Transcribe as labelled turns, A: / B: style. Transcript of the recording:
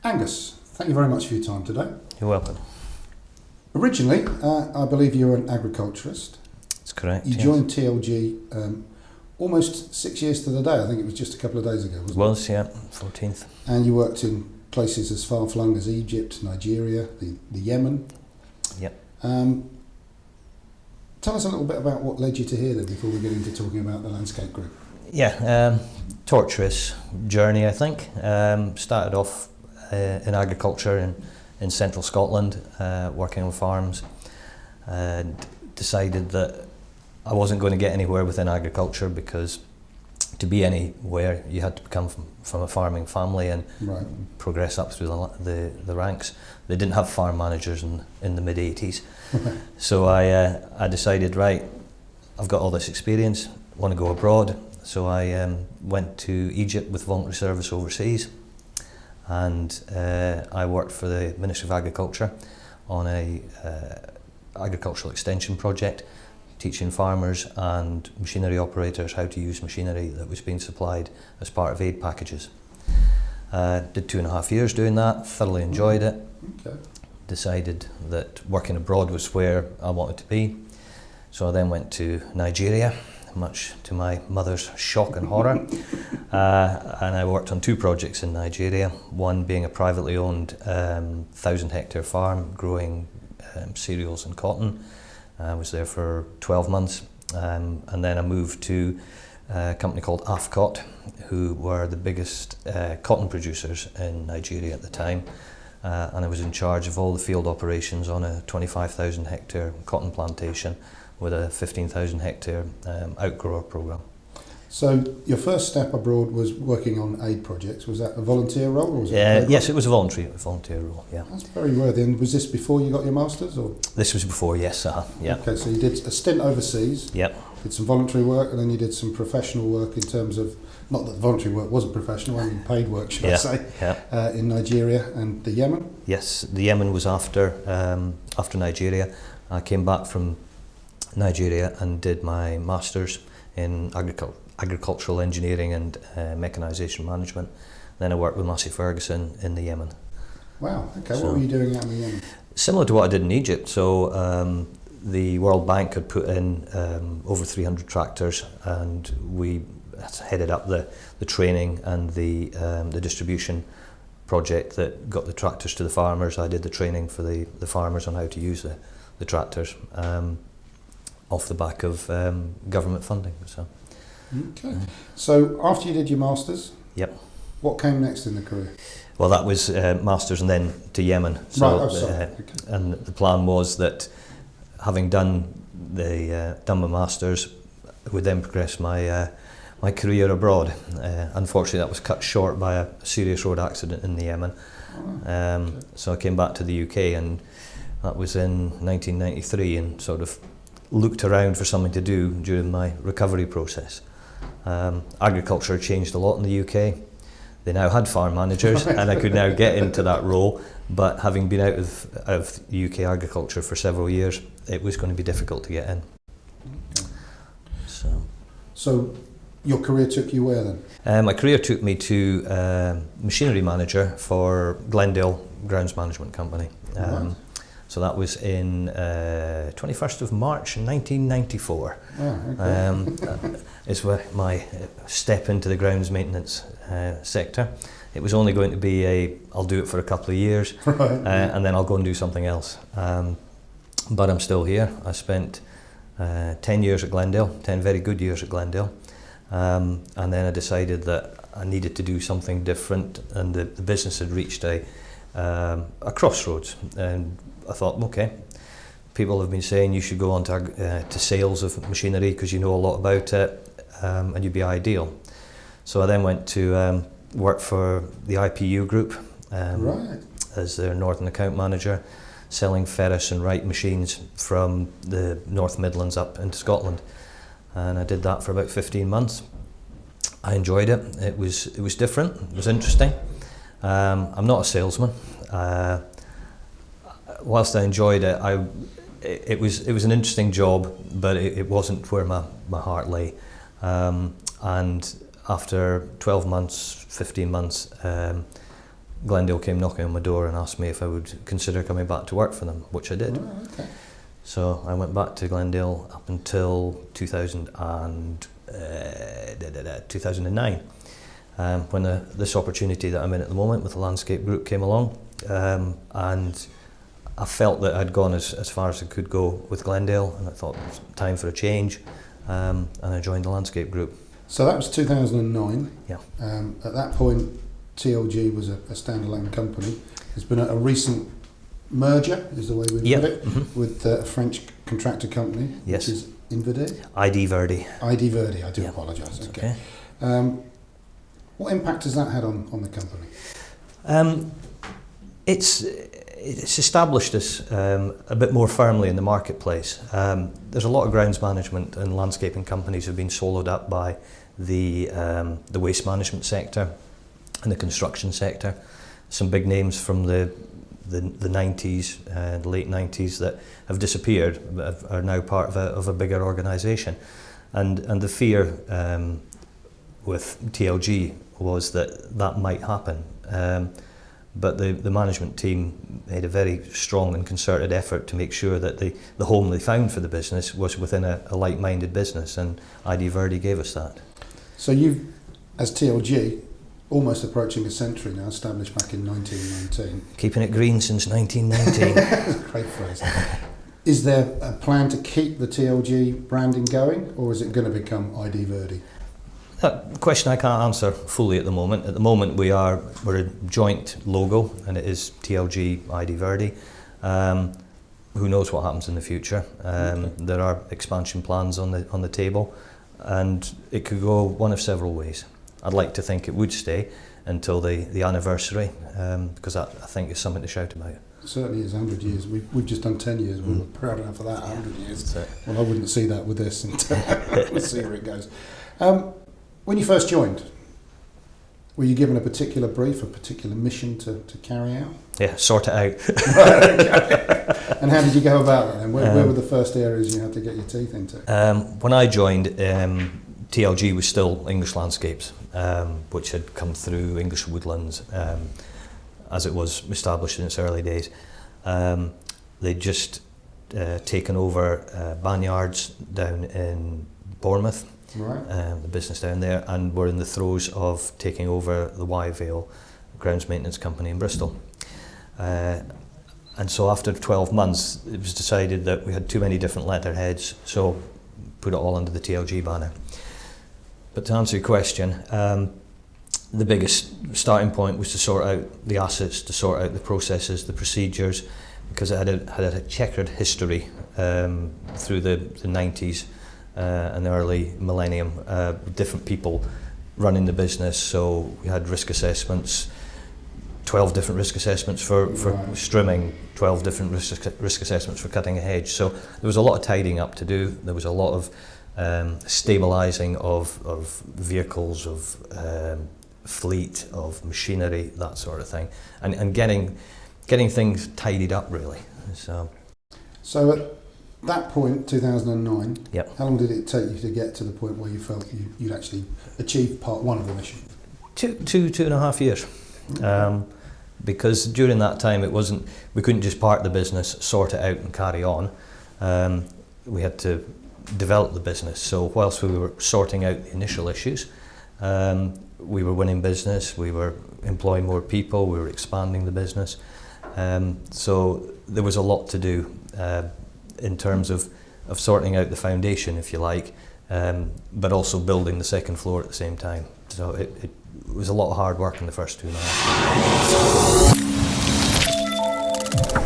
A: Angus, thank you very much for your time today.
B: You're welcome.
A: Originally, I believe you're an agriculturist.
B: That's correct.
A: You joined TLG almost 6 years to the day. I think it was just a couple of days ago, wasn't it?
B: Yeah, 14th.
A: And you worked in places as far-flung as Egypt, Nigeria, the Yemen.
B: Yep.
A: Tell us a little bit about what led you to here then, before we get into talking about the Landscape Group.
B: Yeah, tortuous journey, I think. Started off in agriculture in central Scotland, working on farms, and decided that I wasn't going to get anywhere within agriculture, because to be anywhere you had to come from a farming family and
A: Right.
B: progress up through the ranks. They didn't have farm managers in the mid-80s. So I decided, right, I've got all this experience, want to go abroad. So I went to Egypt with voluntary service overseas, and I worked for the Ministry of Agriculture on a agricultural extension project, teaching farmers and machinery operators how to use machinery that was being supplied as part of aid packages. Did 2.5 years doing that, thoroughly enjoyed it.
A: Okay.
B: Decided that working abroad was where I wanted to be. So I then went to Nigeria, much to my mother's shock and horror. And I worked on 2 projects in Nigeria, one being a privately owned 1,000-hectare farm growing cereals and cotton. I was there for 12 months, and then I moved to a company called Afcot, who were the biggest cotton producers in Nigeria at the time. And I was in charge of all the field operations on a 25,000-hectare cotton plantation with a 15,000-hectare outgrower program.
A: So your first step abroad was working on aid projects. Was that a volunteer role, or was it?
B: Yes, it was a volunteer role. Yeah.
A: That's very worthy. And was this before you got your masters, or?
B: This was before, yes. Yeah.
A: Okay, so you did a stint overseas.
B: Yep.
A: Did some voluntary work, and then you did some professional work in terms of, not that voluntary work wasn't professional, I mean paid work, should I say, in Nigeria and the Yemen.
B: Yes, the Yemen was after Nigeria. I came back from Nigeria and did my masters in agricultural engineering and mechanisation management. Then I worked with Massey Ferguson in the Yemen.
A: Wow, okay, what were you doing out in the Yemen?
B: Similar to what I did in Egypt. So the World Bank had put in over 300 tractors, and we headed up the training and the distribution project that got the tractors to the farmers. I did the training for the farmers on how to use the tractors off the back of government funding. So.
A: Okay. So after you did your masters,
B: yep.
A: What came next in the career?
B: Well, that was masters and then to Yemen. So, okay. And the plan was that, having done my masters, I would then progress my career abroad. Unfortunately, that was cut short by a serious road accident in the Yemen. Okay. So I came back to the UK, and that was in 1993, and sort of looked around for something to do during my recovery process. Agriculture changed a lot in the UK. They now had farm managers, and I could now get into that role, but having been out of UK agriculture for several years, it was going to be difficult to get in. Okay. So
A: your career took you where then?
B: My career took me to machinery manager for Glendale Grounds Management Company.
A: Right.
B: So that was in 21st of March 1994. Okay. Is my step into the grounds maintenance sector. It was only going to be I'll do it for a couple of years, right. And then I'll go and do something else. But I'm still here. I spent 10 years at Glendale, 10 very good years at Glendale. And then I decided that I needed to do something different, and the business had reached a crossroads. And I thought, okay, people have been saying you should go on to sales of machinery because you know a lot about it, and you'd be ideal. So I then went to work for the IPU group right. as their Northern account manager, selling Ferris and Wright machines from the North Midlands up into Scotland. And I did that for about 15 months. I enjoyed it. It was different. It was interesting. I'm not a salesman. Whilst I enjoyed it, it was an interesting job, but it wasn't where my heart lay. And after 12 months, 15 months, Glendale came knocking on my door and asked me if I would consider coming back to work for them, which I did.
A: Oh, okay.
B: So I went back to Glendale up until 2009, when this opportunity that I'm in at the moment with the landscape group came along, and I felt that I'd gone as far as I could go with Glendale, and I thought it was time for a change, and I joined the landscape group.
A: So that was 2009.
B: Yeah.
A: At that point, TLG was a standalone company. There's been a recent merger, is the way we put it, with a French contractor company,
B: Yes.
A: which is Inverdi?
B: ID Verdi.
A: ID Verdi, I do apologise. Okay. What impact has that had on the company?
B: It's established us a bit more firmly in the marketplace. There's a lot of grounds management and landscaping companies have been swallowed up by the waste management sector and the construction sector. Some big names from the 90s, the late 90s that have disappeared but are now part of a bigger organisation. And the fear with TLG was that might happen. But the management team made a very strong and concerted effort to make sure that the home they found for the business was within a like-minded business, and ID Verdi gave us that. So
A: you've, as TLG, almost approaching a century now, established back in 1919.
B: Keeping it green since 1919.
A: Great phrase. Is there a plan to keep the TLG branding going, or is it going to become ID Verdi?
B: That question I can't answer fully at the moment. At the moment we're a joint logo, and it is TLG ID Verdi. Who knows what happens in the future? There are expansion plans on the table, and it could go one of several ways. I'd like to think it would stay until the anniversary, because that I think is something to shout about.
A: It certainly is 100 years. We've just done 10 years. We were proud enough of that. 100 years. Well, I wouldn't see that with this, and we'll see where it goes. When you first joined, were you given a particular brief, a particular mission to carry out?
B: Yeah, sort it out.
A: Right, okay. And how did you go about that then? Where were the first areas you had to get your teeth into?
B: When I joined, TLG was still English Landscapes, which had come through English Woodlands as it was established in its early days. They'd just taken over Banyards down in Bournemouth.
A: Right.
B: The business down there, and we're in the throes of taking over the Y-Vale grounds maintenance company in Bristol. And so after 12 months, it was decided that we had too many different letterheads, so put it all under the TLG banner. But to answer your question, the biggest starting point was to sort out the assets, to sort out the processes, the procedures, because it had a checkered history through the 90s. And the early millennium, different people running the business. So we had risk assessments, 12 different risk assessments for strimming, 12 different risk assessments for cutting a hedge. So there was a lot of tidying up to do. There was a lot of stabilising of vehicles, of fleet, of machinery, that sort of thing, and getting things tidied up really. So
A: at that point, 2009,
B: yep.
A: How long did it take you to get to the point where you felt you'd actually achieved part one of the mission?
B: Two and a half years. Because during that time we couldn't just park the business, sort it out and carry on. We had to develop the business. So whilst we were sorting out the initial issues, we were winning business, we were employing more people, we were expanding the business. So there was a lot to do. In terms of sorting out the foundation, if you like, but also building the second floor at the same time. So it was a lot of hard work in the first 2.5 years.